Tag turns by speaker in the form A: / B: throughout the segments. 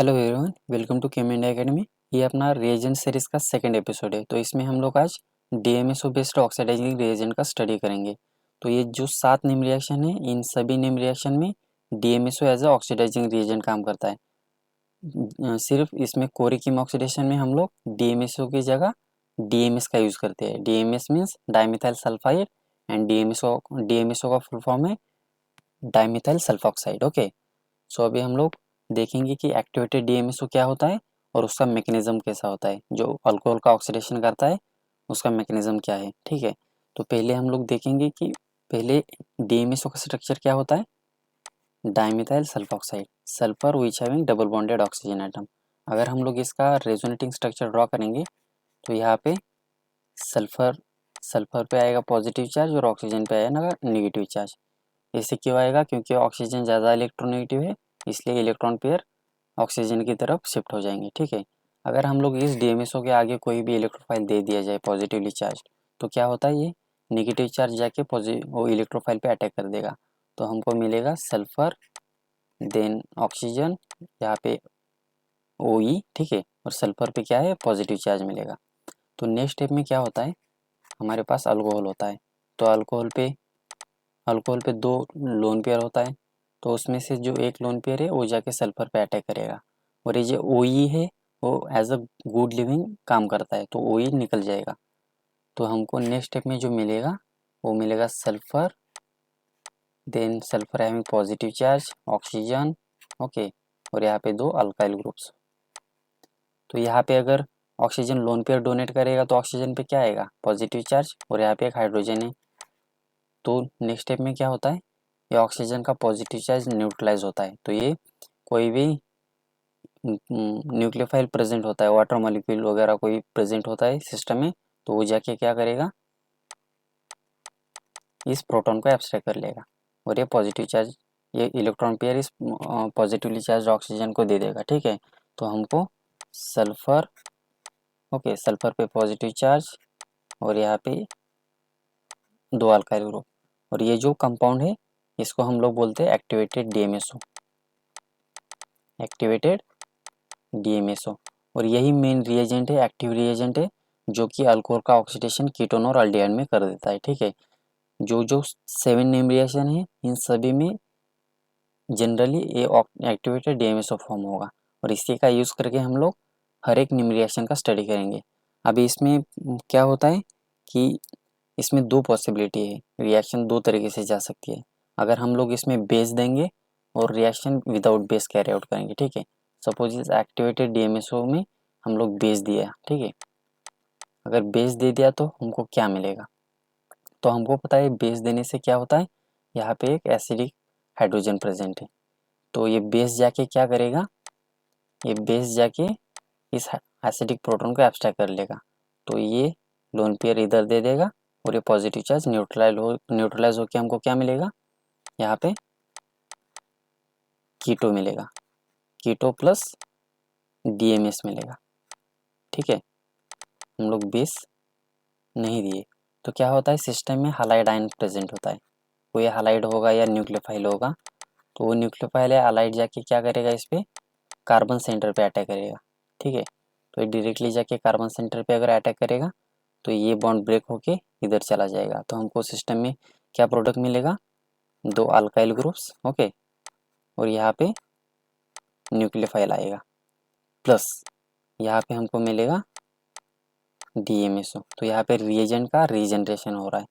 A: Hello everyone, welcome to chem India academy. ये अपना reagent series का सेकंड एपिसोड है। तो इसमें हम लोग आज डीएमएसओ बेस्ड ऑक्सीडाइजिंग रिएजेंट का स्टडी करेंगे। तो ये जो 7 नेम रिएक्शन है, इन सभी नेम रिएक्शन में DMSO as a oxidising reagent काम करता है। सिर्फ इसमें कोरिकीम ऑक्सीडेशन में हम लोग डीएमएसओ की जगह डीएमएस का यूज़ करते हैं। DMs means dimethyl sulphide and DMSO का फुल फॉर्म है डाइमिथाइल सल्फॉक्साइड। ओके, सो अभी हम लोग देखेंगे कि एक्टिवेटेड डीएमएसओ क्या होता है और उसका मैकेनिज्म कैसा होता है। जो अल्कोहल का ऑक्सीडेशन करता है उसका मैकेनिज्म क्या है। ठीक है, तो पहले हम लोग देखेंगे कि पहले डीएमएसओ का स्ट्रक्चर क्या होता है। Dimethyl sulphoxide, sulphur which having double bonded oxygen atom. अगर हम लोग इसका रेजोनेटिंग स्ट्रक्चर ड्रॉ करेंगे तो यहाँ पे सल्फर सल्फर पे आएगा पॉजिटिव चार्ज और ऑक्सीजन पे आएगा नेगेटिव चार्ज। ऐसे क्यों आएगा? क्योंकि ऑक्सीजन ज़्यादा इलेक्ट्रोनेगेटिव है, इसलिए इलेक्ट्रॉन पेयर ऑक्सीजन की तरफ शिफ्ट हो जाएंगे। ठीक है, अगर हम लोग इस डीएमएसओ के आगे कोई भी इलेक्ट्रोफाइल दे दिया जाए पॉजिटिवली चार्ज, तो क्या होता है, ये नेगेटिव चार्ज जाके वो इलेक्ट्रोफाइल पे अटैक कर देगा। तो हमको मिलेगा सल्फर देन ऑक्सीजन, यहाँ पे OE। ठीक है, और सल्फर पे क्या है, पॉजिटिव चार्ज मिलेगा। तो नेक्स्ट स्टेप में क्या होता है, हमारे पास अल्कोहल होता है। तो अल्कोहल पे 2 लोन पेयर होता है। तो उसमें से जो एक लोन पेयर है वो जाके सल्फर पे अटैक करेगा, और ये जो OE है वो एज अ गुड लिविंग काम करता है, तो OE निकल जाएगा। तो हमको नेक्स्ट स्टेप में जो मिलेगा वो मिलेगा sulphur, then sulphur having positive charge, oxygen. Okay, और यहाँ पे 2 अल्काइल ग्रुप्स। तो यहाँ पे अगर ऑक्सीजन लोन पेयर डोनेट करेगा तो ऑक्सीजन पे क्या आएगा, पॉजिटिव चार्ज, और यहाँ पे एक हाइड्रोजन है। तो नेक्स्ट स्टेप में क्या होता है, ये ऑक्सीजन का पॉजिटिव चार्ज न्यूट्रलाइज होता है। तो ये कोई भी न्यूक्लियोफाइल प्रेजेंट होता है, वाटर मॉलिक्यूल वगैरह कोई प्रेजेंट होता है सिस्टम में, तो वो जाके क्या करेगा, इस प्रोटॉन को एब्स्ट्रैक्ट कर लेगा, और ये पॉजिटिव चार्ज, ये इलेक्ट्रॉन पेयर इस पॉजिटिवली चार्ज ऑक्सीजन को दे देगा। ठीक है, तो हमको सल्फर, ओके, सल्फर पे पॉजिटिव चार्ज और यहाँ पे 2 अल्काइल ग्रुप, और ये जो कंपाउंड है इसको हम लोग बोलते हैं एक्टिवेटेड डीएमएसओ, एक्टिवेटेड डीएमएसओ। और यही मेन रिएजेंट है, एक्टिव रिएजेंट है, जो कि अल्कोहल का ऑक्सीडेशन कीटोन और अल्डिहाइड में कर देता है। ठीक है, जो जो 7 नेम रिएक्शन है इन सभी में जनरली ये एक्टिवेटेड डीएमएसओ फॉर्म होगा, और इसी का यूज़ करके हम लोग हर एक नेम रिएक्शन का स्टडी करेंगे। अभी इसमें क्या होता है कि इसमें 2 पॉसिबिलिटी है, रिएक्शन 2 तरीके से जा सकती है। अगर हम लोग इसमें बेस देंगे और reaction without base carry out करेंगे। ठीक है, सपोज इस एक्टिवेटेड डीएमएसओ में हम लोग बेस दिया। ठीक है, अगर बेस दे दिया तो हमको क्या मिलेगा, तो हमको पता है बेस देने से क्या होता है, यहाँ पे एक एसिडिक हाइड्रोजन प्रेजेंट है। तो ये बेस जाके क्या करेगा, ये बेस जाके इस एसिडिक प्रोटॉन को एब्स्ट्रैक्ट कर लेगा। तो ये लोन पेयर इधर दे देगा और ये पॉजिटिव चार्ज न्यूट्रलाइज होकर हमको क्या मिलेगा, यहाँ पे कीटो मिलेगा, कीटो प्लस डीएमएस मिलेगा। ठीक है, हम लोग बेस नहीं दिए तो क्या होता है, सिस्टम में हालाइड आयन प्रेजेंट होता है। वो ये हालाइड होगा या न्यूक्लियोफाइल होगा, तो वो न्यूक्लियोफाइल या हालाइड जाके क्या करेगा, इस पर कार्बन सेंटर पे अटैक करेगा। ठीक है, तो ये डायरेक्टली जाके कार्बन सेंटर पे अगर अटैक करेगा तो ये बॉन्ड ब्रेक होके इधर चला जाएगा। तो हमको सिस्टम में क्या प्रोडक्ट मिलेगा, 2 अल्काइल ग्रुप्स। ओके, और यहाँ पे न्यूक्लियोफाइल आएगा, प्लस यहाँ पे हमको मिलेगा डीएमएसओ। तो यहाँ पे रिएजेंट का रीजनरेशन हो रहा है।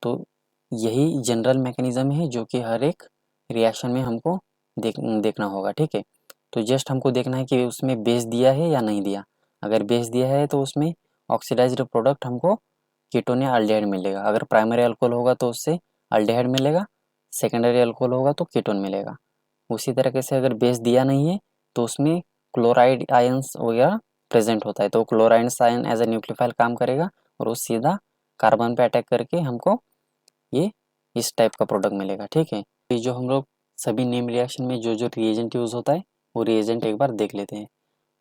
A: तो यही जनरल मैकेनिज्म है जो कि हर एक रिएक्शन में हमको देखना होगा। ठीक है, तो जस्ट हमको देखना है कि उसमें बेस दिया है या नहीं दिया। अगर बेस दिया है तो उसमें ऑक्सीडाइज्ड प्रोडक्ट हमको कीटोन या अल्डिहाइड मिलेगा। अगर प्राइमरी अल्कोहल होगा तो उससे अल्डिहाइड मिलेगा, सेकेंडरी अल्कोहल होगा तो कीटोन मिलेगा। उसी तरीके से अगर बेस दिया नहीं है तो उसमें क्लोराइड आयंस वगैरह प्रेजेंट होता है, तो chloride ion as a nucleophile काम करेगा और वो सीधा कार्बन पे अटैक करके हमको ये इस टाइप का प्रोडक्ट मिलेगा। ठीक है, ये जो हम लोग सभी नेम रिएक्शन में जो जो रिएजेंट यूज़ होता है वो रिएजेंट एक बार देख लेते हैं।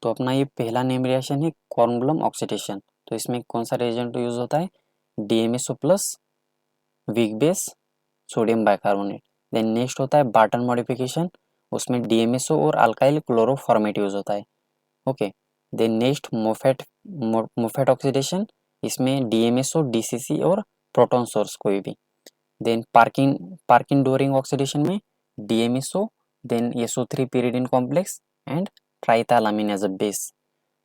A: तो अपना ये पहला नेम रिएक्शन है कॉर्नब्लम ऑक्सीडेशन। तो इसमें कौन सा रिएजेंट यूज़ होता है, DMSO plus weak base sodium bicarbonate. Then next होता है बार्टन मॉडिफिकेशन, उसमें DMSO और अल्काइल क्लोरोफॉर्मेट यूज़ होता है। Okay, then next Moffatt oxidation, इसमें DMSO, DCC और प्रोटॉन सोर्स कोई भी। देन पार्किन डोरिंग ऑक्सीडेशन में DMSO, then SO3 pyridine complex and triethylamine as a base.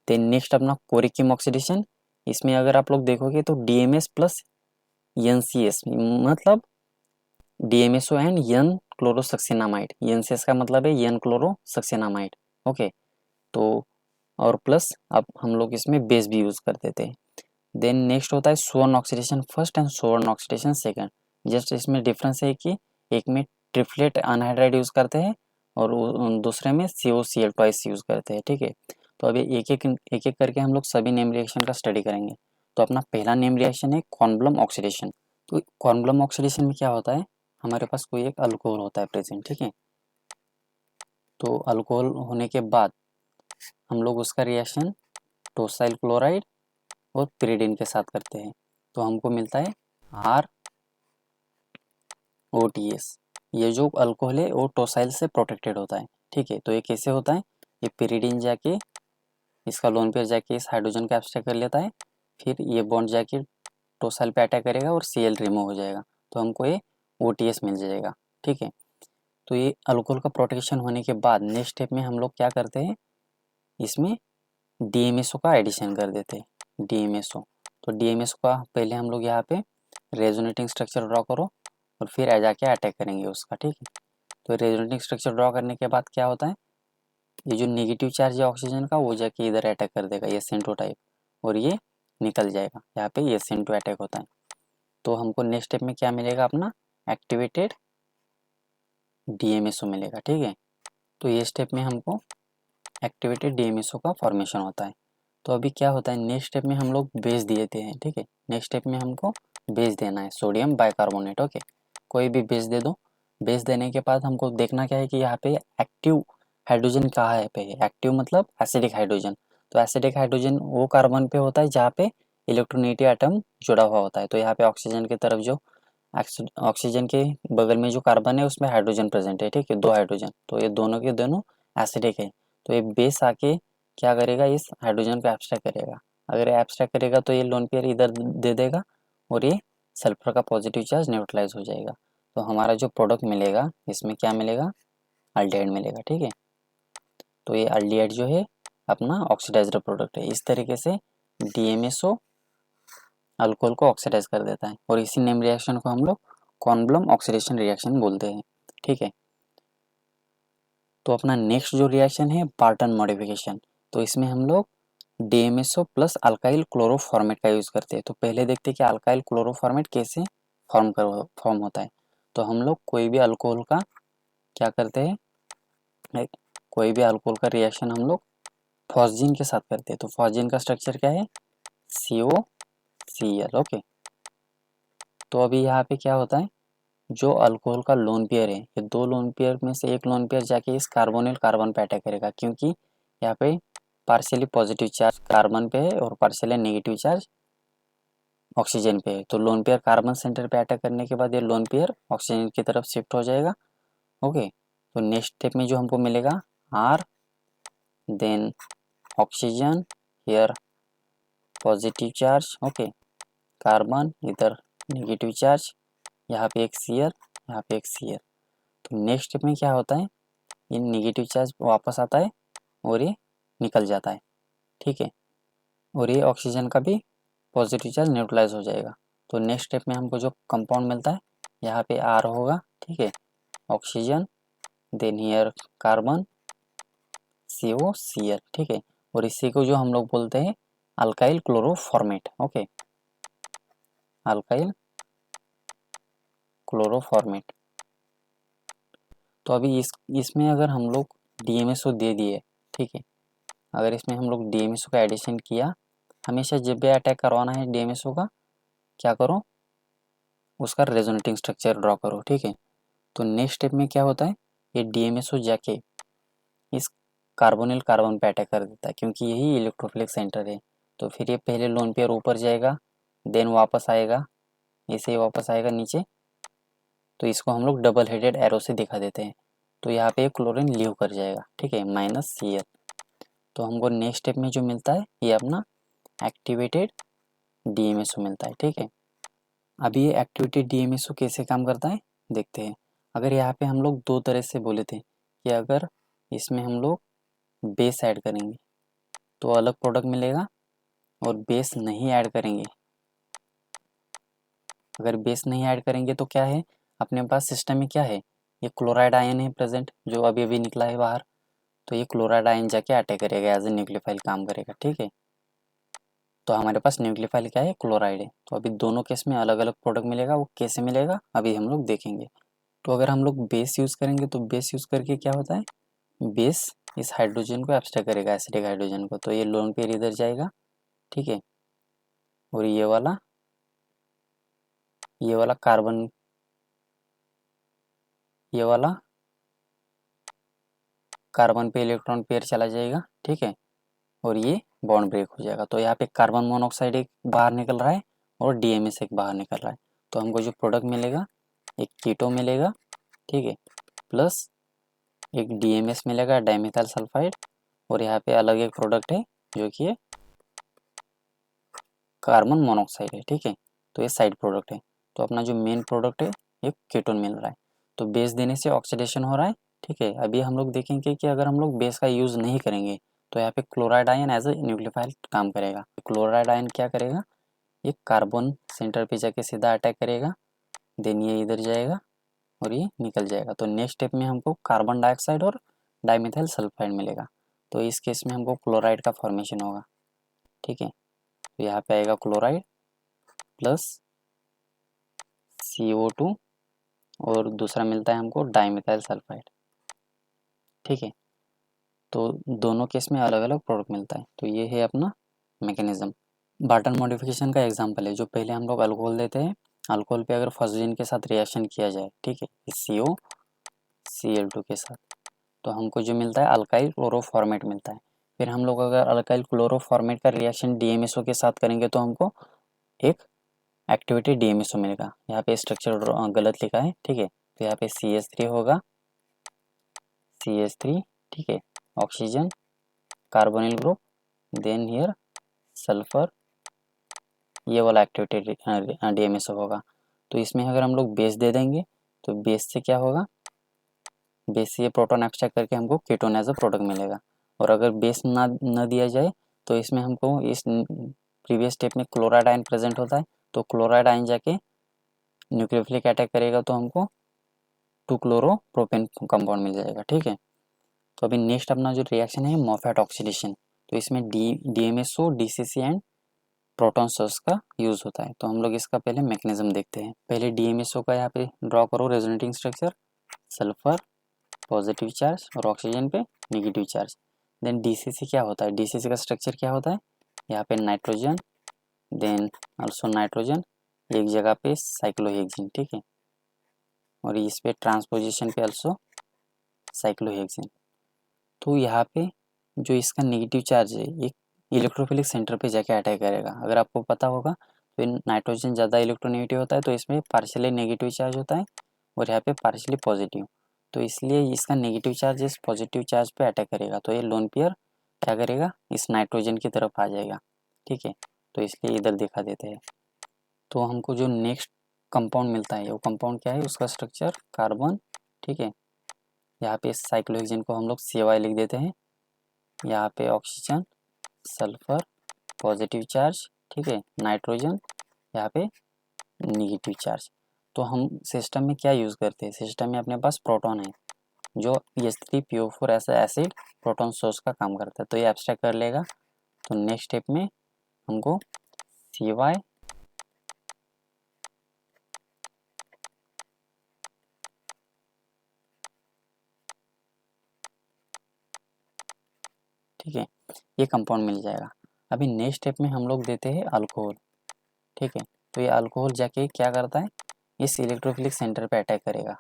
A: Then next अपना कोरिकिम ऑक्सीडेशन, इसमें अगर आप लोग देखोगे तो DMS प्लस NCS मतलब DMSO एंड N क्लोरोसक्सिनामाइड, NCS का मतलब है N क्लोरोसक्सिनामाइड। ओके, तो और प्लस अब हम लोग इसमें बेस भी यूज़ कर देते हैं। देन नेक्स्ट होता है Swern oxidation first and Swern oxidation second. Just इसमें डिफरेंस है कि एक में ट्रिपलेट अनहाइड्राइड यूज़ करते हैं और दूसरे में COCl ट्वाइस यूज़ करते हैं। ठीक है, तो अभी एक एक करके हम लोग सभी नेम रिएक्शन का स्टडी करेंगे। तो अपना पहला नेम रिएक्शन है कॉर्नब्लम ऑक्सीडेशन। तो कॉर्नब्लम ऑक्सीडेशन में क्या होता है, हमारे पास कोई एक अल्कोहल होता है प्रेजेंट। ठीक है, तो अल्कोहल होने के बाद हम लोग उसका रिएक्शन टोसाइल क्लोराइड और pyridine के साथ करते हैं, तो हमको मिलता है ROTS। ये जो अल्कोहल है वो टोसाइल से प्रोटेक्टेड होता है। ठीक है, तो ये कैसे होता है, ये pyridine जाके इसका लोन पेयर जाके इस हाइड्रोजन का एब्स्ट्रैक्ट कर लेता है, फिर ये बॉन्ड जाके टोसाइल पे अटैक करेगा और Cl रिमूव हो जाएगा, तो हमको ये OTS मिल जाएगा। ठीक है, तो ये अल्कोहल का प्रोटेक्शन होने के बाद नेक्स्ट स्टेप में हम लोग क्या करते हैं, इसमें DMSO का एडिशन कर देते हैं। DMSO, तो DMSO का पहले हम लोग यहाँ पे रेजोनेटिंग स्ट्रक्चर ड्रॉ करो और फिर जाके अटैक करेंगे उसका। ठीक है, तो रेजोनेटिंग स्ट्रक्चर ड्रॉ करने के बाद क्या होता है, ये जो नेगेटिव चार्ज है ऑक्सीजन का वो जाके इधर अटैक कर देगा SN2 टाइप, और ये निकल जाएगा, यहाँ पे SN2 अटैक होता है। तो हमको नेक्स्ट स्टेप में क्या मिलेगा, अपना एक्टिवेटेड DMSO मिलेगा। ठीक है, तो ये स्टेप में हमको एक्टिवेटेड DMSO का फॉर्मेशन होता है। तो अभी क्या होता है, नेक्स्ट स्टेप में हम लोग बेस देते हैं। ठीक है, नेक्स्ट स्टेप में हमको बेस देना है, सोडियम बाइकार्बोनेट। ओके, कोई भी बेस दे दो। बेस देने के बाद हमको देखना क्या है कि यहाँ पे एक्टिव हाइड्रोजन कहाँ है पे, एक्टिव मतलब एसिडिक हाइड्रोजन। तो एसिडिक हाइड्रोजन वो कार्बन पे होता है जहाँ पे इलेक्ट्रोनेगेटिव एटम जुड़ा हुआ होता है। तो यहाँ पे ऑक्सीजन की तरफ जो ऑक्सीजन के बगल में जो कार्बन है उसमें हाइड्रोजन प्रेजेंट है। ठीक है, 2 हाइड्रोजन, तो ये दोनों के दोनों एसिडिक है। तो ये बेस आके क्या करेगा, इस हाइड्रोजन को एब्स्ट्रैक्ट करेगा। अगर ये एब्स्ट्रैक्ट करेगा तो ये लोन पेयर इधर दे देगा और ये सल्फर का पॉजिटिव चार्ज न्यूट्रलाइज हो जाएगा। तो हमारा जो प्रोडक्ट मिलेगा इसमें क्या मिलेगा, अल्डिहाइड मिलेगा। ठीक है, तो ये अल्डिहाइड जो है अपना ऑक्सीडाइज्ड प्रोडक्ट है। इस तरीके से DMSO अल्कोहल को ऑक्सीडाइज कर देता है और इसी नेम रिएक्शन को हम लोग कॉर्नब्लम ऑक्सीडेशन रिएक्शन बोलते हैं। ठीक है, तो अपना नेक्स्ट जो रिएक्शन है बार्टन मॉडिफिकेशन, तो इसमें हम लोग DMSO प्लस अल्काइल क्लोरोफॉर्मेट का यूज़ करते हैं। तो पहले देखते हैं कि अल्काइल क्लोरोफॉर्मेट कैसे फॉर्म होता है। तो हम लोग कोई भी अल्कोहल का क्या करते हैं, कोई भी अल्कोहल का रिएक्शन हम लोग फॉस्जीन के साथ करते हैं। तो फॉस्जीन का स्ट्रक्चर क्या है, COCl। ओके, तो अभी यहाँ पे क्या होता है, जो अल्कोहल का लोन पेयर है, ये 2 लोन पेयर में से एक लोन पेयर जाके इस कार्बोनिल कार्बन पे अटैक करेगा, क्योंकि यहाँ पे पार्शियली पॉजिटिव चार्ज कार्बन पे है और पार्शियली नेगेटिव चार्ज ऑक्सीजन पे है। तो लोन पेयर कार्बन सेंटर पे अटैक करने के बाद ये लोन पेयर ऑक्सीजन की तरफ शिफ्ट हो जाएगा। ओके, तो नेक्स्ट स्टेप में जो हमको मिलेगा R, then oxygen, here positive charge, okay, carbon इधर नेगेटिव चार्ज, यहाँ पे एक Cl, यहाँ पे एक Cl। तो नेक्स्ट स्टेप में क्या होता है, ये नेगेटिव चार्ज वापस आता है और ये निकल जाता है। ठीक है, और ये ऑक्सीजन का भी पॉजिटिव चार्ज न्यूट्रलाइज हो जाएगा। तो नेक्स्ट स्टेप में हमको जो कंपाउंड मिलता है, यहाँ पे R होगा। ठीक है, oxygen, then here carbon, COCl। ठीक है, और इसी को जो हम लोग बोलते हैं alkyl chloroformate. Okay, alkyl chloroformate. तो अभी इसमें अगर हम लोग DMSO दे दिए, ठीक है, अगर इसमें हम लोग DMSO का एडिशन किया, हमेशा जब भी अटैक करवाना है DMSO का, क्या करो, उसका रेजोनेटिंग स्ट्रक्चर ड्रॉ करो। ठीक है, तो नेक्स्ट स्टेप में क्या होता है, ये DMSO जाके इस कार्बोनिल कार्बन पे अटैक कर देता है, क्योंकि यही इलेक्ट्रोफिलिक सेंटर है। तो फिर ये पहले लोन पेयर ऊपर जाएगा, देन वापस आएगा, ऐसे ही वापस आएगा नीचे। तो इसको हम लोग डबल हेडेड एरो से दिखा देते हैं। तो यहाँ पे क्लोरीन लीव कर जाएगा, ठीक है, -Cl। तो हमको नेक्स्ट स्टेप में जो मिलता है ये अपना एक्टिवेटेड DMSO मिलता है, ठीक है। अभी ये एक्टिवेटेड DMSO कैसे काम करता है देखते हैं। अगर यहाँ पे हम लोग दो तरह से बोले थे कि अगर इसमें हम लोग बेस ऐड करेंगे तो अलग प्रोडक्ट मिलेगा, और बेस नहीं ऐड करेंगे, अगर बेस नहीं ऐड करेंगे तो क्या है, अपने पास सिस्टम में क्या है, ये क्लोराइड आयन है प्रेजेंट जो अभी अभी निकला है बाहर, तो ये क्लोराइड आयन जाके अटैक करेगा, एज ए न्यूक्लियोफाइल काम करेगा, ठीक है। तो हमारे पास न्यूक्लियोफाइल क्या है, क्लोराइड है। तो अभी दोनों केस में अलग अलग प्रोडक्ट मिलेगा, वो कैसे मिलेगा अभी हम लोग देखेंगे। तो अगर हम लोग बेस यूज़ करेंगे तो बेस यूज़ करके क्या होता है, बेस इस हाइड्रोजन को एब्स्ट्रैक्ट करेगा, एसिडिक हाइड्रोजन को, तो ये लोन पेयर इधर जाएगा, ठीक है, और ये वाला कार्बन, ये वाला कार्बन पे इलेक्ट्रॉन पेयर चला जाएगा, ठीक है, और ये बॉन्ड ब्रेक हो जाएगा। तो यहाँ पे कार्बन मोनोऑक्साइड एक बाहर निकल रहा है और DMS एक बाहर निकल रहा है। तो हमको जो प्रोडक्ट मिलेगा एक कीटो मिलेगा, ठीक है, प्लस एक DMS मिलेगा, डाइमेथाइल सल्फाइड, और यहाँ पे अलग एक प्रोडक्ट है जो कि है कार्बन मोनोऑक्साइड है, ठीक है। तो ये साइड प्रोडक्ट है। तो अपना जो मेन प्रोडक्ट है एक कीटोन मिल रहा है। तो बेस देने से ऑक्सीडेशन हो रहा है, ठीक है। अभी हम लोग देखेंगे कि अगर हम लोग बेस का यूज़ नहीं करेंगे तो यहाँ पे chloride ion as a nucleophile काम करेगा। क्लोराइड आयन क्या करेगा, ये कार्बन सेंटर पे जाके सीधा अटैक करेगा, देन ये इधर जाएगा और ये निकल जाएगा। तो नेक्स्ट स्टेप में हमको कार्बन डाइऑक्साइड और डाइमेथाइल सल्फाइड मिलेगा। तो इस केस में हमको क्लोराइड का फॉर्मेशन होगा, ठीक है। तो यहाँ पे आएगा क्लोराइड प्लस CO2, और दूसरा मिलता है हमको डाइमेथाइल सल्फाइड, ठीक है। तो दोनों केस में अलग अलग प्रोडक्ट मिलता है। तो ये है अपना मैकेनिज्म। बार्टन मॉडिफिकेशन का एग्जांपल है, जो पहले हम लोग अल्कोहल देते हैं, अल्कोहल पे अगर फॉस्फेन के साथ रिएक्शन किया जाए, ठीक है, COCl2 के साथ, तो हमको जो मिलता है अल्काइल क्लोरोफॉर्मेट मिलता है। फिर हम लोग अगर अल्काइल क्लोरोफॉर्मेट का रिएक्शन DMSO के साथ करेंगे तो हमको एक एक्टिवेटेड DMSO मिलेगा। यहाँ पे स्ट्रक्चर गलत लिखा है, ठीक है। तो यहाँ पे CH3 होगा, CH3, ठीक है, oxygen, carbonyl group, then here sulphur, ये वाला एक्टिवेटेड DMSO होगा। तो इसमें अगर हम लोग बेस दे देंगे तो बेस से क्या होगा, बेस से ये प्रोटॉन एक्सट्रैक्ट करके हमको कीटोन एज अ प्रोडक्ट मिलेगा। और अगर बेस ना दिया जाए तो इसमें हमको इस प्रीवियस स्टेप में क्लोराइड आयन प्रेजेंट होता है, तो क्लोराइड आयन जाके न्यूक्लियोफिलिक अटैक करेगा तो हमको 2-क्लोरोप्रोपेन कंपाउंड मिल जाएगा, ठीक है। तो अभी नेक्स्ट अपना जो रिएक्शन है मोफेट ऑक्सीडेशन, तो इसमें DMSO, DCC and proton source का यूज़ होता है। तो हम लोग इसका पहले मैकेनिज्म देखते हैं। पहले DMSO का यहाँ पे ड्रॉ करो resonating structure, sulphur positive charge और ऑक्सीजन पे नेगेटिव चार्ज। देन DCC क्या होता है, DCC का स्ट्रक्चर क्या होता है, यहाँ पे नाइट्रोजन, देन ऑल्सो नाइट्रोजन, एक जगह पे साइक्लोहेक्सिन, ठीक है, और इस पे ट्रांसपोजिशन पे ऑल्सो साइक्लोहेक्सिन। तो यहाँ पे जो इसका नेगेटिव चार्ज है एक इलेक्ट्रोफिलिक सेंटर पे जाके अटैक करेगा। अगर आपको पता होगा तो नाइट्रोजन ज़्यादा इलेक्ट्रोनेगेटिव होता है, तो इसमें पार्शियली नेगेटिव चार्ज होता है और यहाँ पे पार्शियली पॉजिटिव। तो इसलिए इसका नेगेटिव चार्ज इस पॉजिटिव चार्ज पे अटैक करेगा, तो ये लोन पेयर क्या करेगा, इस नाइट्रोजन की तरफ आ जाएगा, ठीक है। तो इसलिए इधर दिखा देते हैं। तो हमको जो नेक्स्ट कंपाउंड मिलता है वो कंपाउंड क्या है, उसका स्ट्रक्चर कार्बन, ठीक है। यहाँ पे साइक्लोहेक्सिन को हम लोग CY लिख देते हैं, यहाँ पे ऑक्सीजन, सल्फर पॉजिटिव चार्ज, ठीक है, नाइट्रोजन यहाँ पे नेगेटिव चार्ज। तो हम सिस्टम में क्या यूज़ करते हैं, सिस्टम में अपने पास प्रोटॉन है जो H3PO4 ऐसा एसिड प्रोटॉन सोर्स का काम करता है, तो ये एब्स्ट्रैक्ट कर लेगा। तो नेक्स्ट स्टेप में हमको CY, ठीक है, ये कंपाउंड मिल जाएगा। अभी नेक्स्ट स्टेप में हम लोग देते हैं अल्कोहल, ठीक है। तो ये अल्कोहल जाके क्या करता है, इस इलेक्ट्रोफिलिक सेंटर पे अटैक करेगा,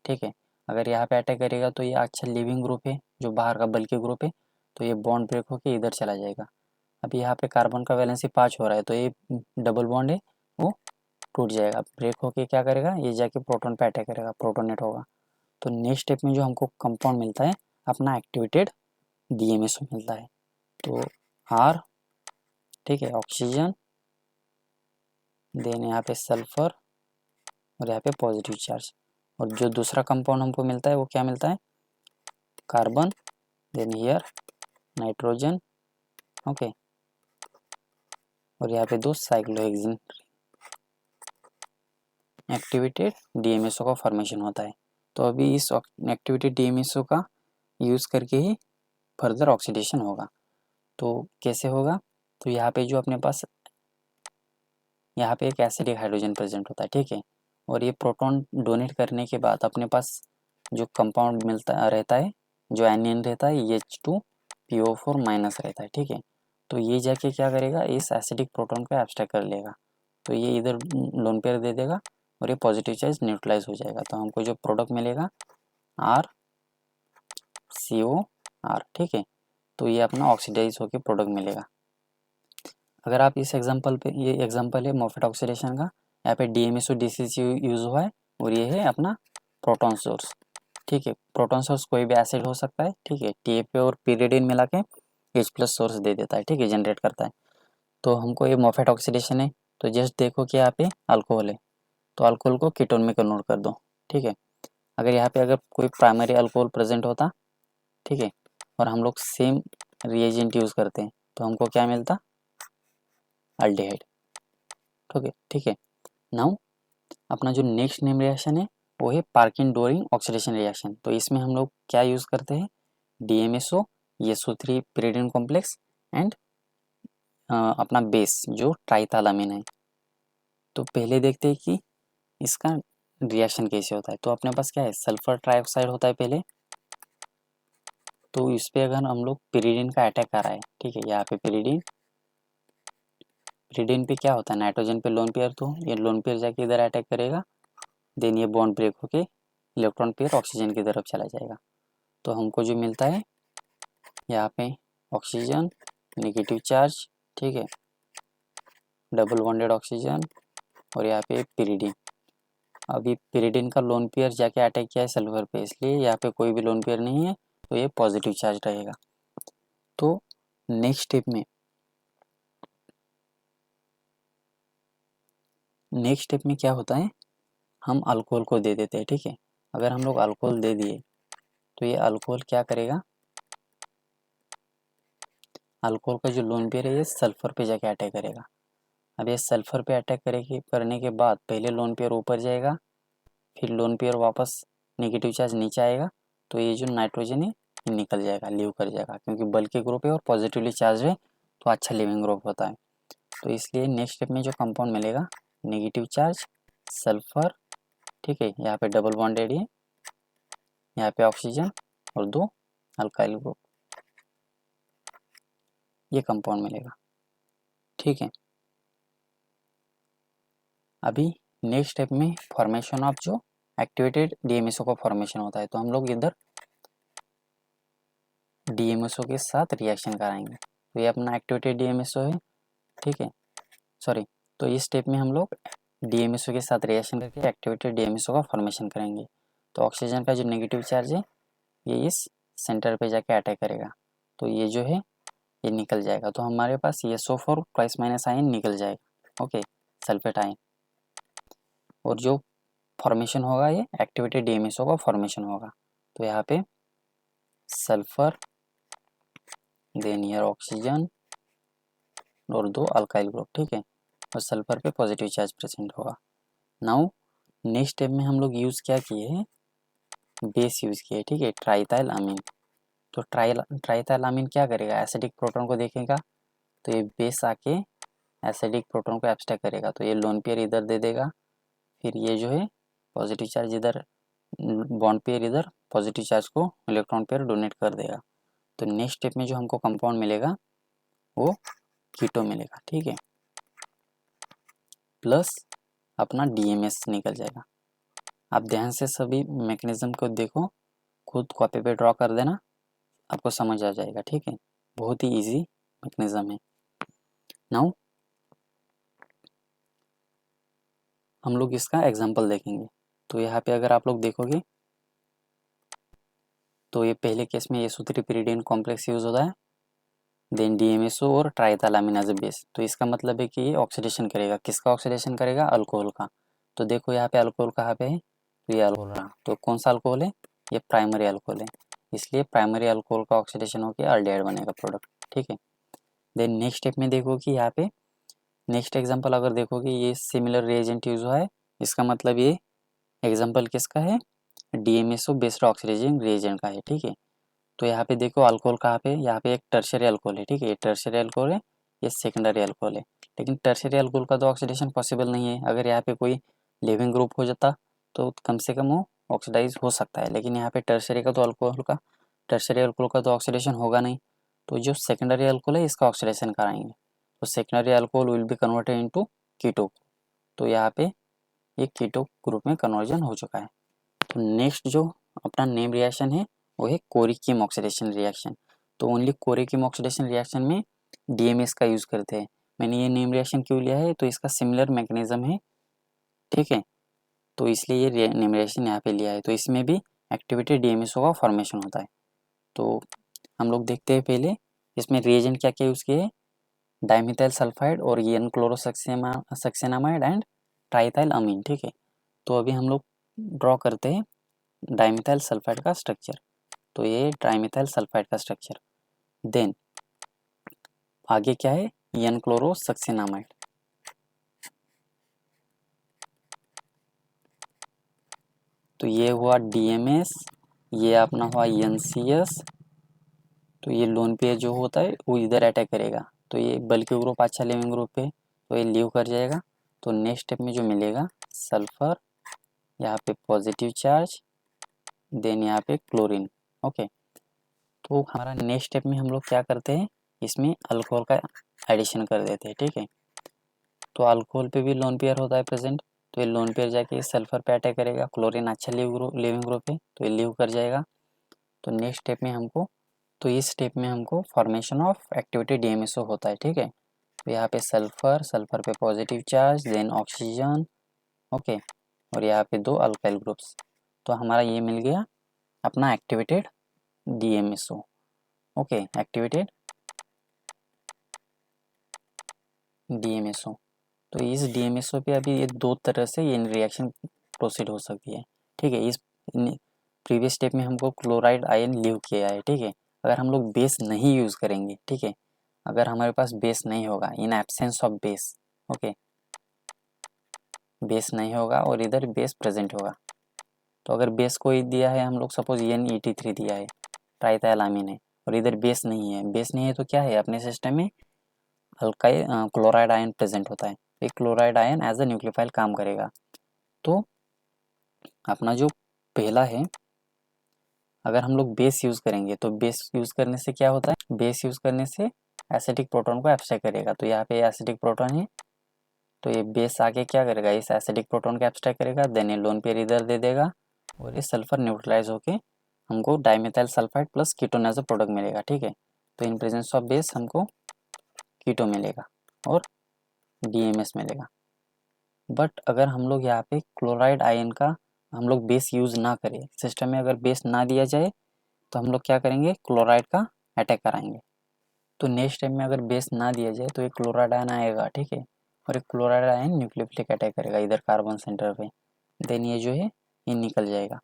A: ठीक है। अगर यहाँ पे अटैक करेगा तो ये अच्छा लिविंग ग्रुप है जो बाहर का बल्कि ग्रुप है, तो ये बॉन्ड ब्रेक होके इधर चला जाएगा। अभी यहाँ पे कार्बन का वैलेंसी 5 हो रहा है, तो ये डबल बॉन्ड है वो टूट जाएगा, ब्रेक होके क्या करेगा, ये जाके प्रोटॉन पे अटैक करेगा, प्रोटोनेट होगा। तो नेक्स्ट स्टेप में जो हमको कंपाउंड मिलता है अपना एक्टिवेटेड DMSO मिलता है। तो R, ठीक है, ऑक्सीजन, देन यहाँ पे सल्फर और यहाँ पे पॉजिटिव चार्ज। और जो दूसरा कंपाउंड हमको मिलता है वो क्या मिलता है, carbon, then here nitrogen, okay, और यहाँ पे 2 साइक्लोहेक्सिन। एक्टिवेटेड DMSO का फॉर्मेशन होता है। तो अभी इस एक्टिवेटेड DMSO का यूज़ करके ही फर्दर ऑक्सीडेशन होगा। तो कैसे होगा, तो यहाँ पे जो अपने पास यहाँ पे एक एसिडिक हाइड्रोजन प्रेजेंट होता है, ठीक है, और ये प्रोटॉन डोनेट करने के बाद अपने पास जो कंपाउंड मिलता रहता है, जो एनियन रहता है, H2PO4 माइनस रहता है, ठीक है। तो ये जाके क्या करेगा, इस एसिडिक प्रोटॉन को एब्स्ट्रैक्ट कर लेगा, तो ये इधर लोन पेयर दे देगा और ये पॉजिटिव चार्ज न्यूट्रलाइज हो जाएगा। तो हमको जो प्रोडक्ट मिलेगा RCOR, ठीक है। तो ये अपना ऑक्सीडाइज होकर प्रोडक्ट मिलेगा। अगर आप इस एग्जांपल पे, ये एग्जांपल है मोफेट ऑक्सीडेशन का, यहाँ पे DMSO DCC यूज़ हुआ है और ये है अपना प्रोटॉन सोर्स, ठीक है। प्रोटॉन सोर्स कोई भी एसिड हो सकता है, ठीक है, TFA और pyridine मिला के H+ सोर्स दे देता है, ठीक है, जनरेट करता है। तो हमको ये मोफेट ऑक्सीडेशन है, तो जस्ट देखो कि यहाँ पे अल्कोहल है, तो अल्कोहल को कीटोन में कन्वर्ट कर दो, ठीक है। अगर यहाँ पे अगर कोई प्राइमरी अल्कोहल प्रेजेंट होता, ठीक है, और हम लोग सेम रिएजेंट यूज़ करते हैं, तो हमको क्या मिलता, अल्डिहाइड, ठीक है। नाउ अपना जो नेक्स्ट नेम रिएक्शन है वो है पार्किन डोरिंग ऑक्सीडेशन रिएक्शन। तो इसमें हम लोग क्या यूज़ करते हैं, DMSO, SO3 pyridine complex and अपना बेस जो ट्राइथालामीन है। तो पहले देखते हैं कि इसका रिएक्शन कैसे होता है। तो अपने पास क्या है, सल्फर ट्राइऑक्साइड होता है पहले, तो इस पे अगर हम लोग pyridine का अटैक आ रहा है, ठीक है, यहाँ पे pyridine पे क्या होता है, नाइट्रोजन पे लोन पेयर, तो ये लोन पेयर जाके इधर अटैक करेगा, देन ये बॉन्ड ब्रेक होके इलेक्ट्रॉन पेयर ऑक्सीजन की तरफ चला जाएगा। तो हमको जो मिलता है यहाँ पे ऑक्सीजन, नेगेटिव चार्ज, ठीक है, डबल बॉन्डेड ऑक्सीजन, और यहाँ पे pyridine। अभी pyridine का लोन पेयर जाके अटैक किया है सल्फर पे, इसलिए यहाँ पे कोई भी लोन पेयर नहीं है, तो ये पॉजिटिव चार्ज रहेगा। तो नेक्स्ट स्टेप में क्या होता है, हम अल्कोहल को दे देते हैं, ठीक है। अगर हम लोग अल्कोहल दे दिए तो ये अल्कोहल क्या करेगा, अल्कोहल का जो लोन पेयर है ये सल्फर पे जाके अटैक करेगा। अब ये सल्फर पे अटैक करने के बाद पहले लोन पेयर ऊपर जाएगा, फिर लोन पेयर वापस नेगेटिव चार्ज नीचे आएगा, तो ये जो नाइट्रोजन है ये निकल जाएगा, लीव कर जाएगा, क्योंकि बल्कि ग्रुप है और पॉजिटिवली चार्ज है, तो अच्छा लिविंग ग्रुप होता है। तो इसलिए नेक्स्ट स्टेप में जो कंपाउंड मिलेगा, नेगेटिव चार्ज सल्फर, ठीक है, यहाँ पे डबल बॉन्डेड है, यहाँ पे ऑक्सीजन और 2 अल्काइल ग्रुप, ये कंपाउंड मिलेगा, ठीक है। अभी नेक्स्ट स्टेप में फॉर्मेशन ऑफ जो एक्टिवेटेड DMSO का फॉर्मेशन होता है, तो हम लोग इधर DMSO के साथ रिएक्शन कराएंगे। तो ये अपना एक्टिवेटेड DMSO है, ठीक है, सॉरी। तो इस स्टेप में हम लोग DMSO के साथ रिएक्शन करके एक्टिवेटेड DMSO का फॉर्मेशन करेंगे। तो ऑक्सीजन का जो नेगेटिव चार्ज है ये इस सेंटर पे जाके अटैक करेगा, तो ये जो है ये निकल जाएगा, तो हमारे पास SO4 प्लस माइनस आयन निकल जाएगा, ओके, सल्फेट आयन। और जो फॉर्मेशन होगा ये एक्टिवेटेड DMSO का फॉर्मेशन होगा। तो यहाँ पे सल्फर, देन ईयर ऑक्सीजन और 2 अल्काइल ग्रुप, ठीक है, और सल्फर पे पॉजिटिव चार्ज प्रेजेंट होगा। नाउ नेक्स्ट स्टेप में हम लोग यूज़ क्या किए हैं, बेस यूज़ किए, ठीक है, ट्राइथाइल अमीन। तो ट्राइथाइल अमीन क्या करेगा, एसिडिक प्रोटॉन को देखेगा, तो ये बेस आके एसिडिक प्रोटॉन को एब्स्ट्रैक्ट करेगा, तो ये लोन पेयर इधर दे देगा, फिर ये जो है पॉजिटिव चार्ज इधर, बॉन्ड पेयर इधर पॉजिटिव चार्ज को इलेक्ट्रॉन पेयर डोनेट कर देगा। तो नेक्स्ट स्टेप में जो हमको कंपाउंड मिलेगा वो कीटो मिलेगा, ठीक है, प्लस अपना DMS निकल जाएगा। आप ध्यान से सभी मैकेनिज्म को देखो, खुद कॉपी पे ड्रॉ कर देना, आपको समझ आ जाएगा, ठीक है, बहुत ही इजी मैकेनिज्म है। नाउ हम लोग इसका एग्जांपल देखेंगे। तो यहाँ पे अगर आप लोग देखोगे तो ये पहले केस में SO3 pyridine कॉम्प्लेक्स यूज होता है, देन DMSO और ट्राइथाइलामीन एज ए बेस। तो इसका मतलब है कि ये ऑक्सीडेशन करेगा, किसका ऑक्सीडेशन करेगा, अल्कोहल का। तो देखो यहाँ पे अल्कोहल कहाँ पे है, तो ये अल्कोहल रहा। तो कौन सा अल्कोहल है, ये प्राइमरी अल्कोहल है, इसलिए प्राइमरी अल्कोहल का ऑक्सीडेशन होकर अल्डिहाइड बनेगा प्रोडक्ट, ठीक है। देन नेक्स्ट स्टेप में देखो कि यहाँ पे नेक्स्ट एग्जांपल अगर देखोगे ये सिमिलर रिएजेंट यूज हुआ है, इसका मतलब ये एग्जांपल किसका है, DMSO बेस्ड ऑक्सीडाइजिंग रिएजेंट का है, ठीक है। तो यहाँ पे देखो अल्कोहल कहाँ पे, यहाँ पे एक टर्शियरी अल्कोहल है, ठीक है, ये टर्शियरी अल्कोहल है, ये सेकेंडरी अल्कोहल है। लेकिन टर्शियरी अल्कोहल का तो ऑक्सीडेशन पॉसिबल नहीं है। अगर यहाँ पे कोई लिविंग ग्रुप हो जाता तो कम से कम वो ऑक्सीडाइज हो सकता है, लेकिन यहाँ पे टर्शियरी का तो टर्शियरी अल्कोहल का तो ऑक्सीडेशन होगा नहीं। तो जो सेकेंडरी अल्कोहल है इसका ऑक्सीडेशन कराएंगे, तो secondary alcohol will be converted into keto. तो यहाँ पे ये कीटो ग्रुप में कन्वर्जन हो चुका है। तो नेक्स्ट जो अपना नेम रिएक्शन है वो है कोरिकीम ऑक्सीडेशन रिएक्शन। तो ओनली कोरिकीम ऑक्सीडेशन रिएक्शन में DMS का यूज़ करते हैं। मैंने ये नेम रिएक्शन क्यों लिया है, तो इसका सिमिलर मैकेनिज्म है, ठीक है, तो इसलिए ये नेम रिएक्शन यहाँ पे लिया है। तो इसमें भी एक्टिवेटेड DMSO का फॉर्मेशन होता है। तो हम लोग देखते हैं पहले इसमें रिएजेंट क्या क्या यूज़ किए हैं, डाइमिथाइल सल्फाइड और एन क्लोरोसक्सेनामाइड एंड ट्राइथाइल अमीन, ठीक है। तो अभी हम लोग ड्रॉ करते हैं डाइमिथाइल सल्फाइड का स्ट्रक्चर। तो ये डाइमिथाइल सल्फाइड का स्ट्रक्चर, देन आगे क्या है, एन क्लोरोसक्सेनामाइड, तो ये हुआ DMS, ये अपना हुआ NCS। तो ये लोन पेयर जो होता है वो इधर अटैक करेगा, तो ये बल्कि ग्रुप अच्छा लिविंग ग्रुप है तो ये लीव कर जाएगा। तो नेक्स्ट स्टेप में जो मिलेगा सल्फर, यहाँ पे पॉजिटिव चार्ज, देन यहाँ पे क्लोरीन, ओके। तो हमारा नेक्स्ट स्टेप में हम लोग क्या करते हैं, इसमें अल्कोहल का एडिशन कर देते हैं, ठीक है। तो अल्कोहल पे भी लोन पेयर होता है प्रेजेंट, तो ये लोन पेयर जाके सल्फर पे अटैक करेगा, क्लोरीन अच्छा लिविंग ग्रुप है तो ये लीव कर जाएगा। तो नेक्स्ट स्टेप में हमको, तो इस स्टेप में हमको फॉर्मेशन ऑफ एक्टिवेटेड DMSO होता है, ठीक है। तो यहाँ पे सल्फर पे positive charge, then oxygen, okay, और यहाँ पे 2 अल्काइल ग्रुप्स। तो हमारा ये मिल गया अपना activated DMSO, okay, activated DMSO। तो इस DMSO पे अभी ये 2 तरह से ये रिएक्शन प्रोसीड हो सकती है, ठीक है। इस प्रीवियस स्टेप में हमको क्लोराइड आयन लीव किया है, ठीक है। अगर हम लोग बेस नहीं यूज़ करेंगे, ठीक है, अगर हमारे पास बेस नहीं होगा, इन absence of base, okay, base नहीं होगा और इधर बेस प्रेजेंट होगा। तो अगर बेस कोई दिया है, हम लोग सपोज NET3 दिया है, ट्राइथाइलामीन है, और इधर बेस नहीं है, बेस नहीं है तो क्या है, अपने सिस्टम में अल्काइल क्लोराइड आयन प्रेजेंट होता है। एक chloride ion as a nucleophile काम करेगा। तो अपना जो पहला है, अगर हम लोग बेस यूज़ करेंगे तो बेस यूज़ करने से क्या होता है, बेस यूज़ करने से एसिडिक प्रोटॉन को एब्स्ट्रैक्ट करेगा। तो यहाँ पे एसिडिक प्रोटॉन है, तो ये बेस आके क्या करेगा, इस एसिडिक प्रोटॉन को एब्स्ट्रैक्ट करेगा, देन ये लोन पेयर इधर दे देगा और ये सल्फर न्यूट्रलाइज होके हमको dimethyl sulphide plus ketone as a product मिलेगा, ठीक है। तो इन प्रेजेंस ऑफ बेस हमको कीटो मिलेगा और DMS मिलेगा। बट अगर हम लोग यहाँ पे क्लोराइड आयन का हम लोग बेस यूज़ ना करें, सिस्टम में अगर बेस ना दिया जाए, तो हम लोग क्या करेंगे, क्लोराइड का अटैक कराएंगे। तो नेक्स्ट टाइम में अगर बेस ना दिया जाए तो एक क्लोराइड आयन आएगा, ठीक है, और एक क्लोराइड आयन न्यूक्लियोफिलिक अटैक करेगा इधर कार्बन सेंटर पे, देन ये जो है ये निकल जाएगा।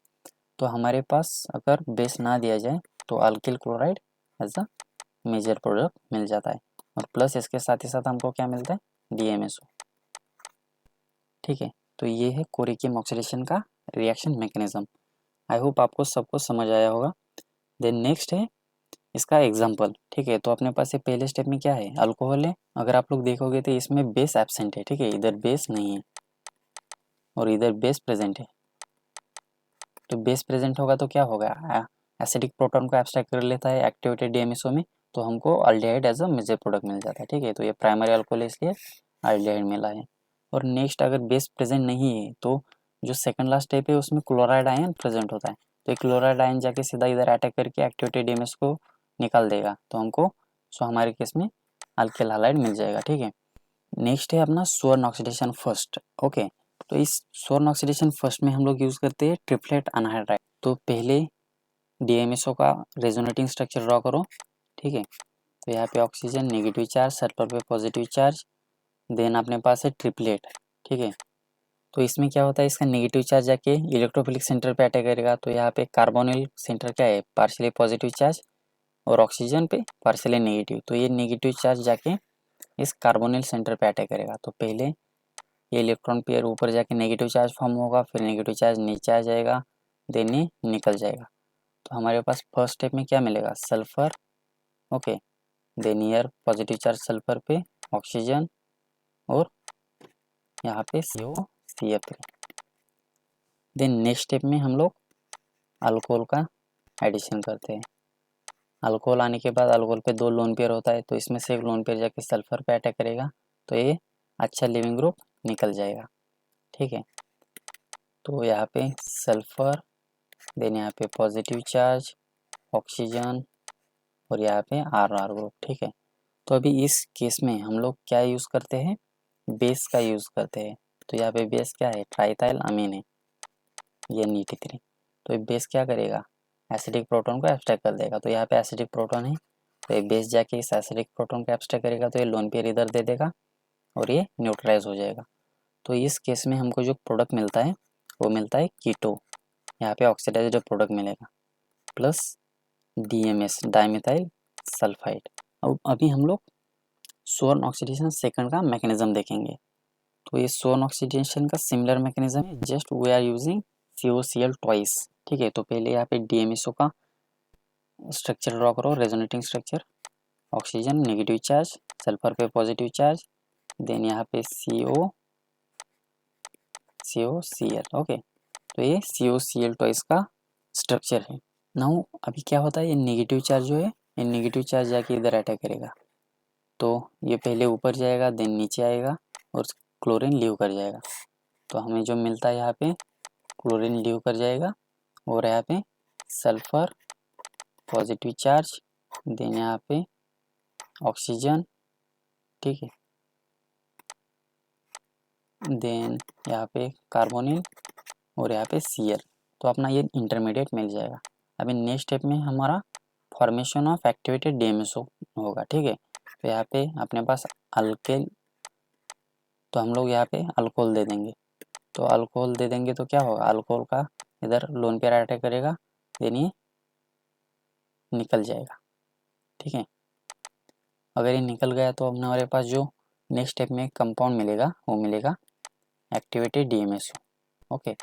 A: तो हमारे पास अगर बेस ना दिया जाए तो alkyl chloride as a major product मिल जाता है, और प्लस इसके साथ ही साथ हमको क्या मिलता है, DMSO, ठीक है। तो ये है कोरिकीम ऑक्सीडेशन का रिएक्शन मैकेनिज्म। आई होप आपको सबको समझ आया होगा। देन नेक्स्ट है इसका एग्जाम्पल, ठीक है। तो अपने पास ये पहले स्टेप में क्या है, अल्कोहल है। अगर आप लोग देखोगे तो इसमें बेस एब्सेंट है, ठीक है, इधर बेस नहीं है और इधर बेस प्रेजेंट है। तो बेस प्रेजेंट होगा तो क्या होगा, एसिडिक प्रोटॉन को एब्स्ट्रैक्ट कर लेता है एक्टिवेटेड DMSO में, तो हमको aldehyde as a major product मिल जाता है, ठीक है। तो ये प्राइमरी अल्कोहल है इसलिए अल्डिहाइड मिला है। और नेक्स्ट अगर बेस प्रेजेंट नहीं है तो जो सेकंड लास्ट स्टेप है उसमें क्लोराइड आयन प्रेजेंट होता है। तो ये क्लोराइड आयन जाके सीधा इधर अटैक करके एक्टिवेटेड DMSO को निकाल देगा, तो हमको सो हमारे केस में अल्किल हैलाइड मिल जाएगा, ठीक है। नेक्स्ट है अपना स्वर्ण ऑक्सीडेशन फर्स्ट, ओके। तो इस स्वर्ण ऑक्सीडेशन फर्स्ट में हम लोग यूज़ करते हैं ट्रिपलेट अनहाइड्राइड। तो पहले DMSO का रेजोनेटिंग स्ट्रक्चर ड्रॉ करो, ठीक है। तो यहाँ पे ऑक्सीजन नेगेटिव चार्ज, सल्फर पे पॉजिटिव चार्ज, देन अपने पास है ट्रिपलेट, ठीक है। तो इसमें क्या होता है, इसका नेगेटिव चार्ज जाके इलेक्ट्रोफिलिक सेंटर पे अटैक करेगा। तो यहाँ पे कार्बोनिल सेंटर क्या है, पार्शियली पॉजिटिव चार्ज, और ऑक्सीजन पे पार्शियली नेगेटिव। तो ये नेगेटिव चार्ज जाके इस कार्बोनिल सेंटर पे अटैक करेगा। तो पहले ये इलेक्ट्रॉन पेयर ऊपर जाके नेगेटिव चार्ज फॉर्म होगा, फिर नेगेटिव चार्ज नीचे आ जाएगा, देन ये निकल जाएगा। तो हमारे पास फर्स्ट स्टेप में क्या मिलेगा, sulphur, okay, then here positive charge sulphur पे ऑक्सीजन, और यहाँ पे COCF3। देन नेक्स्ट स्टेप में हम लोग अल्कोहल का एडिशन करते हैं। अल्कोहल आने के बाद अल्कोहल पे 2 लोन पेयर होता है, तो इसमें से एक लोन पेयर जाके सल्फर पे अटैक करेगा, तो ये अच्छा लिविंग ग्रुप निकल जाएगा, ठीक है। तो यहाँ पे सल्फर, देन यहाँ पे पॉजिटिव चार्ज ऑक्सीजन, और यहाँ पे RR ग्रुप, ठीक है। तो अभी इस केस में हम लोग क्या यूज़ करते हैं, बेस का यूज़ करते हैं। तो यहाँ पे बेस क्या है, ट्राइथाइल अमीन है, ये NET3। तो ये बेस क्या करेगा, एसिडिक प्रोटॉन को एब्स्ट्रैक्ट कर देगा। तो यहाँ पे एसिडिक प्रोटॉन है, तो ये बेस जाके इस एसिडिक प्रोटॉन को एब्स्ट्रैक्ट करेगा, तो ये लोन पेयर इधर दे देगा और ये न्यूट्रलाइज हो जाएगा। तो इस केस में हमको जो प्रोडक्ट मिलता है वो मिलता है कीटो, यहाँ पे ऑक्सीडाइज्ड प्रोडक्ट मिलेगा, प्लस DMS डाइमिथाइल सल्फाइड। अब अभी हम लोग सोन ऑक्सीडेशन सेकंड का मैकेनिज्म देखेंगे। तो ये सोन ऑक्सीडेशन का सिमिलर मैकेनिज्म है, just we are using COCl twice, ठीक है। तो पहले यहाँ पे DMSO का स्ट्रक्चर ड्रॉ करो, resonating structure, oxygen negative charge, sulphur पे पॉजिटिव चार्ज, देन यहाँ पे COCl, ओके। तो ये COCl ट्वाइस का स्ट्रक्चर है। नाउ अभी क्या होता है, ये नेगेटिव चार्ज जो है, ये नेगेटिव चार्ज जाके इधर अटैक करेगा। तो ये पहले ऊपर जाएगा, देन नीचे आएगा, और क्लोरीन लीव कर जाएगा। तो हमें जो मिलता है यहाँ पे क्लोरीन लीव कर जाएगा, और यहाँ पे सल्फर पॉजिटिव चार्ज, देन यहाँ पे ऑक्सीजन, ठीक है, देन यहाँ पे कार्बोनिल, और यहाँ पे Cl। तो अपना ये इंटरमीडिएट मिल जाएगा। अभी नेक्स्ट स्टेप में हमारा फॉर्मेशन ऑफ एक्टिवेटेड DMSO होगा, ठीक है। तो यहाँ पे अपने पास अल्केल, तो हम लोग यहाँ पे अल्कोहल दे देंगे। तो अल्कोहल दे देंगे तो क्या होगा, अल्कोहल का इधर लोन पेयर अटैक करेगा, देन ये निकल जाएगा, ठीक है। अगर ये निकल गया तो अब हमारे पास जो नेक्स्ट स्टेप में कंपाउंड मिलेगा वो मिलेगा एक्टिवेटेड DMSO, ओके।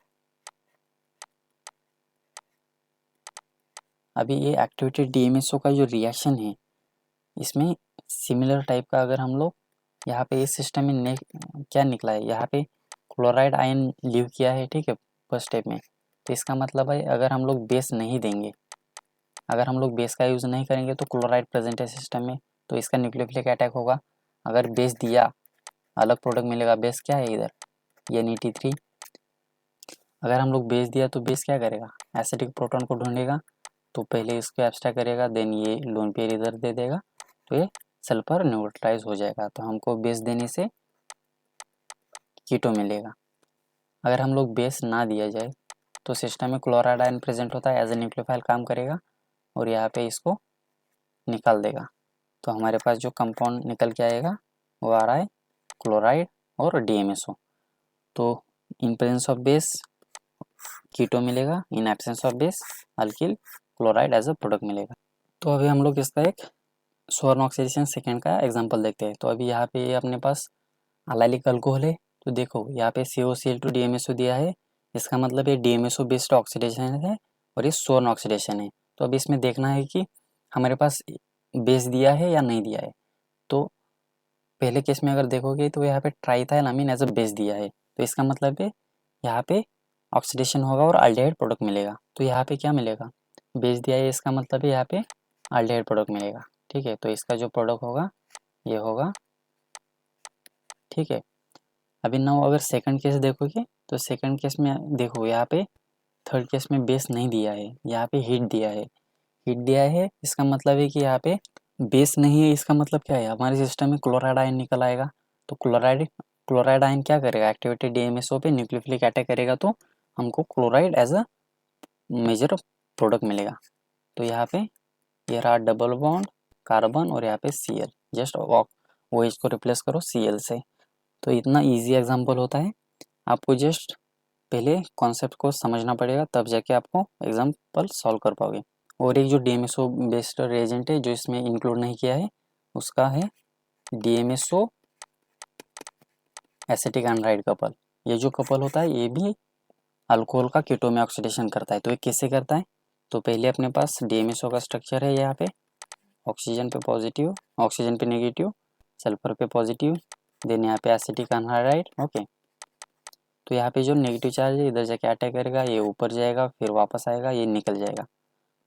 A: अभी ये एक्टिवेटेड DMSO का जो रिएक्शन है, इसमें सिमिलर टाइप का अगर हम लोग यहाँ पे इस सिस्टम में क्या निकला है, यहाँ पे क्लोराइड आयन लीव किया है, ठीक है, फर्स्ट स्टेप में। तो इसका मतलब है अगर हम लोग बेस नहीं देंगे, अगर हम लोग बेस का यूज़ नहीं करेंगे तो क्लोराइड प्रेजेंट है सिस्टम में, तो इसका न्यूक्लियोफिलिक अटैक होगा। अगर बेस दिया, अलग प्रोडक्ट मिलेगा। बेस क्या है इधर, ये NET3। अगर हम लोग बेस दिया तो बेस क्या करेगा, एसिडिक प्रोटॉन को ढूंढेगा, तो पहले इसको एब्स्ट्रैक्ट करेगा, देन ये लोन पेयर इधर दे देगा, तो ये सल्फर न्यूट्रलाइज हो जाएगा। तो हमको बेस देने से कीटो मिलेगा। अगर हम लोग बेस ना दिया जाए तो सिस्टम में क्लोराइड आयन प्रेजेंट होता है, एज ए न्यूक्लियोफाइल काम करेगा, और यहाँ पे इसको निकाल देगा। तो हमारे पास जो कंपाउंड निकल के आएगा वो आ रहा है क्लोराइड और DMSO। तो in presence of base keto मिलेगा, in absence of base alkyl chloride as a product मिलेगा। तो अभी हम लोग इसका एक सोन ऑक्सीडेशन सेकेंड का एग्जांपल देखते हैं। तो अभी यहाँ पे अपने पास अलाइलिक अल्कोहल है, तो देखो यहाँ पे COCl2 DMSO दिया है, इसका मतलब ये DMSO बेस्ड ऑक्सीडेशन है और ये सोन ऑक्सीडेशन है। तो अभी इसमें देखना है कि हमारे पास बेस दिया है या नहीं दिया है। तो पहले केस में अगर देखोगे तो यहाँ पे triethyl amine as a base दिया है, तो इसका मतलब है यहाँ पे ऑक्सीडेशन होगा और अल्डिहाइड प्रोडक्ट मिलेगा। तो यहाँ पे क्या मिलेगा, बेस दिया है, इसका मतलब है यहाँ पे अल्डिहाइड प्रोडक्ट मिलेगा, ठीक है। तो इसका जो प्रोडक्ट होगा ये होगा, ठीक है। अभी नाउ अगर सेकंड केस देखोगे तो सेकंड केस में देखो यहाँ पे थर्ड केस में बेस नहीं दिया है, यहाँ पे हीट दिया है। हीट दिया है इसका मतलब है कि यहाँ पे बेस नहीं है, इसका मतलब क्या है, हमारे सिस्टम में क्लोराइड आयन निकल आएगा। तो क्लोराइड आयन क्या करेगा, एक्टिवेटेड DMSO पे न्यूक्लियोफिलिक अटैक करेगा, तो हमको chloride as a major product मिलेगा। तो यहाँ पे ये रहा डबल बॉन्ड कार्बन और यहाँ पे Cl, जस्ट OH को रिप्लेस करो Cl से। तो इतना इजी एग्जांपल होता है, आपको जस्ट पहले कॉन्सेप्ट को समझना पड़ेगा, तब जाके आपको एग्जांपल सॉल्व कर पाओगे। और एक जो DMSO बेस्ड रिएजेंट है जो इसमें इंक्लूड नहीं किया है, उसका है DMSO एसिटिक एनहाइड कपल। ये जो कपल होता है ये भी अल्कोहल का कीटो में ऑक्सीडेशन करता है। तो ये कैसे करता है, तो पहले अपने पास DMSO का स्ट्रक्चर है, यहाँ पे ऑक्सीजन पे पॉजिटिव, ऑक्सीजन पे नेगेटिव, सल्फर पे पॉजिटिव, देन यहाँ पे एसिटिक एनहाइड। ओके, तो यहाँ पे जो नेगेटिव चार्ज है इधर जाके अटैक करेगा, ये ऊपर जाएगा, फिर वापस आएगा, ये निकल जाएगा।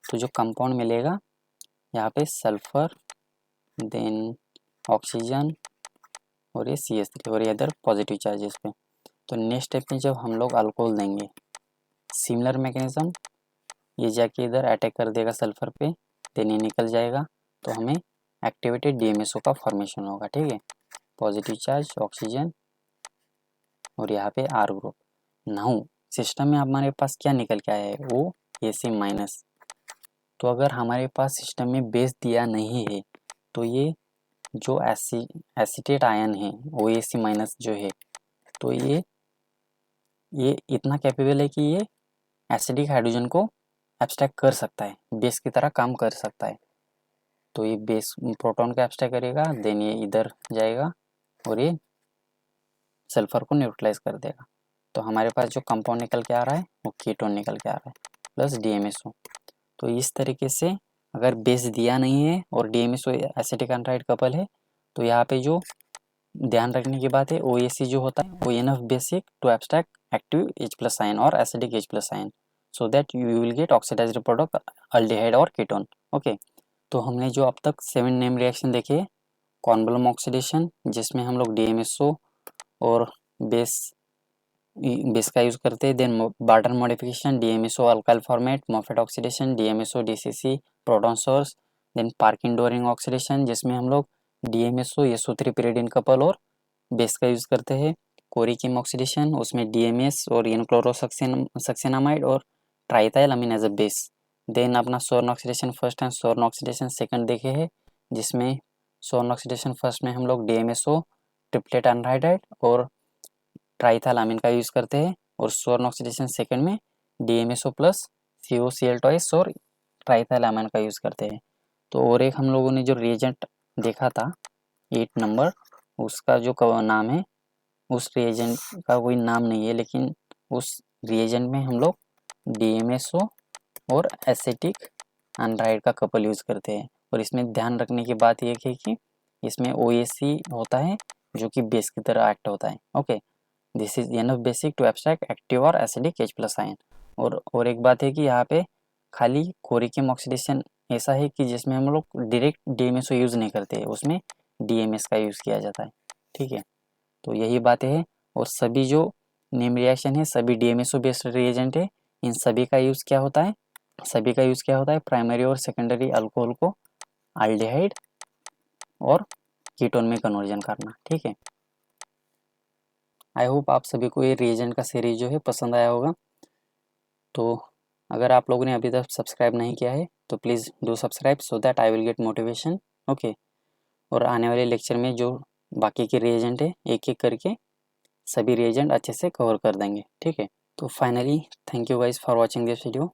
A: तो जो कंपाउंड मिलेगा यहाँ पे सल्फर, देन ऑक्सीजन और ये CH3 और ये इधर पॉजिटिव चार्जेस पे। तो नेक्स्ट स्टेप में जब हम लोग अल्कोहल देंगे, सिमिलर मैकेनिज्म, ये जाके इधर अटैक कर देगा सल्फर पे, देन ये निकल जाएगा, तो हमें एक्टिवेटेड DMSO का फॉर्मेशन होगा। ठीक है, पॉजिटिव चार्ज ऑक्सीजन और यहाँ पे R ग्रुप। नाउ सिस्टम में हमारे पास क्या निकल के आया है, वो AC माइनस। तो अगर हमारे पास सिस्टम में बेस दिया नहीं है तो ये जो एसिटेट आयन है OAC माइनस जो है, तो ये इतना कैपेबल है कि ये एसिडिक हाइड्रोजन को एब्स्ट्रैक्ट कर सकता है, बेस की तरह काम कर सकता है। तो ये बेस प्रोटॉन को एब्स्ट्रैक्ट करेगा, देन ये इधर जाएगा और ये सल्फर को न्यूट्रलाइज कर देगा। तो हमारे पास जो कंपाउंड निकल के आ रहा है वो कीटोन निकल के आ रहा है प्लस DMSO। तो इस तरीके से अगर बेस दिया नहीं है और DMSO एसिटिक एनहाइड कपल है, तो यहाँ पे जो ध्यान रखने की बात है, OAC जो होता है वो enough basic to abstract active H+ ion और acidic H+ ion, so that you will get oxidized product aldehyde और कीटोन। ओके, तो हमने जो अब तक 7 नेम रिएक्शन देखे, कॉर्नब्लम ऑक्सीडेशन जिसमें हम लोग DMSO और बेस का यूज़ करते हैं, then Barton modification, DMSO alkyl formate, Moffatt oxidation, DMSO DCC proton source, then Parikh Doering oxidation जिसमें हम लोग DMSO SO3 pyridine कपल और बेस का यूज़ करते हैं, कोरिकिम ऑक्सीडेशन उसमें DMS और क्लोरोसक्सेनामाइड और triethyl amine as a base. Then अपना Swern oxidation first and Swern oxidation second देखे हैं, जिसमें सोर्न ऑक्सीडेशन फर्स्ट में हम लोग DMSO ट्रिप्लेट एनहाइड्राइड और ट्राइथाइलामीन का यूज़ करते हैं, और सोर्न ऑक्सीडेशन सेकंड में DMSO प्लस COCl2 और ट्राइथाइलामीन का यूज़ करते हैं। तो और एक हम लोगों ने जो रिएजेंट देखा था 8 नंबर, उसका जो नाम है, उस रिएजेंट का कोई नाम नहीं है, लेकिन उस रिएजेंट में हम लोग DMSO और एसिटिक एनहाइड का कपल यूज़ करते हैं। और इसमें ध्यान रखने की बात यह है कि इसमें OAC होता है जो कि बेस की तरह एक्ट होता है। Okay, this is enough basic to abstract active और एसिडिक H+ आयन। और एक बात है कि यहाँ पे खाली कोरिकियम ऑक्सीडेशन ऐसा है कि जिसमें हम लोग डायरेक्ट DMSO यूज़ नहीं करते, उसमें DMS का यूज़ किया जाता है। ठीक है, तो यही बातें हैं। और सभी जो नेम रिएक्शन है सभी DMSO बेस्ड रिएजेंट है, इन सभी का यूज़ क्या होता है, प्राइमरी और सेकेंडरी अल्कोहल को अल्डिहाइड और कीटोन में कन्वर्जन करना। ठीक है, आई होप आप सभी को ये रिएजेंट का सीरीज जो है पसंद आया होगा। तो अगर आप लोगों ने अभी तक सब्सक्राइब नहीं किया है तो please do subscribe so that I will get motivation. Okay, और आने वाले लेक्चर में जो बाकी के रिएजेंट है एक एक करके सभी रिएजेंट अच्छे से कवर कर देंगे। ठीक है, तो finally thank you guys for watching this video.